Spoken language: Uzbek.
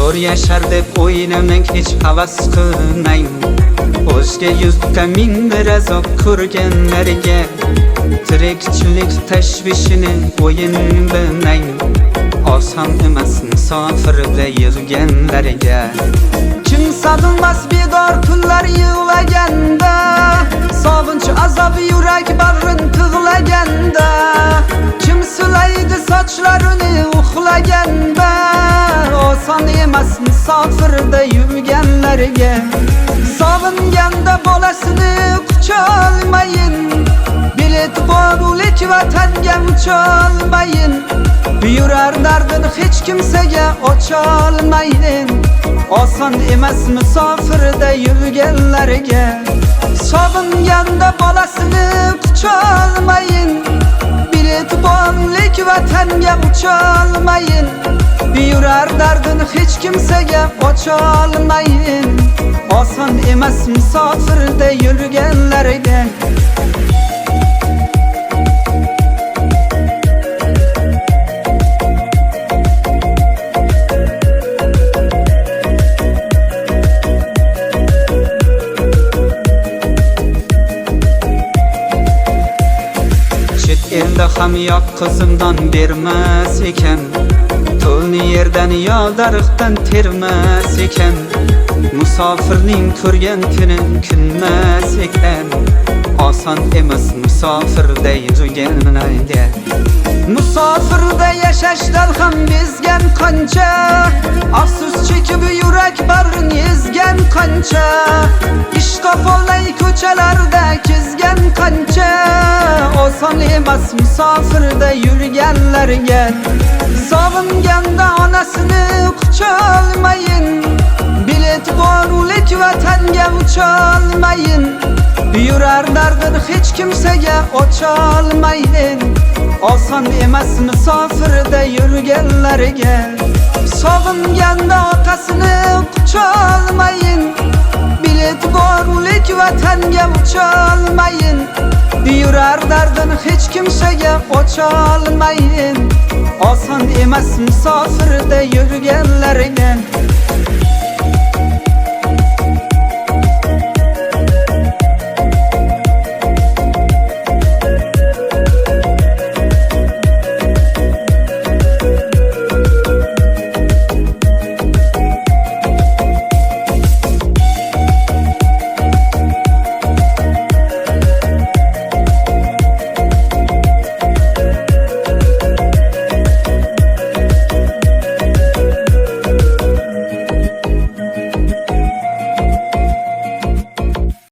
zo'r yashar deb o'ylamang, hech havas qilmang. O'zga yuzga mingdir azob ko'rganlarga tirikchilik tashvishini o'yin bilmang. Oson emas musofirda yurganlarga. Kim sog'inmas bedor tunlar yig'laganda, sog'inch azob yurak bag'rin tig'laganda. Kim sulaydi sochlarini uxlaganda, oson emas musofirda yurganlarga. Sog'inganda bolasini qucholmayin, bilet borulik vatanga ucholmayin. Yurar dardini hech kimsaga ocholmayin. Oson emas musofirda yurganlarga. Sog'inganda bolasini qucholmayin, bilet borulik vatanga ucholmayin. Yurar dardini hech kimsaga ocholmayin. Oson emas musofirda yurganlarga. Elde ham yo'q qizimdan bermas ekan, to'lni yerdan yo daraxtdan termas ekan. Musofirning ko'rgan kuni kunmas ekan. Oson emas musofirda yurganlarga. Musofirda yashashdan ham bezgan qancha, afsus chekib yurak bag'rin ezgan qancha. Ish topolmay ko'chalarda kezgan qancha. Oson emas musofirda yurganlarga. Sog'inganda onasini qucholmayin, bilet borulik vatanga ucholmayin. Yurar dardini hech kimsaga ocholmayin. Oson emas musofirda yurganlarga. Sog'inganda otasini qucholmayin, bilet borulik vatanga ucholmayin. Yurar dardini hech kimsaga ocholmayin. Oson emas musofirda yurganlarga.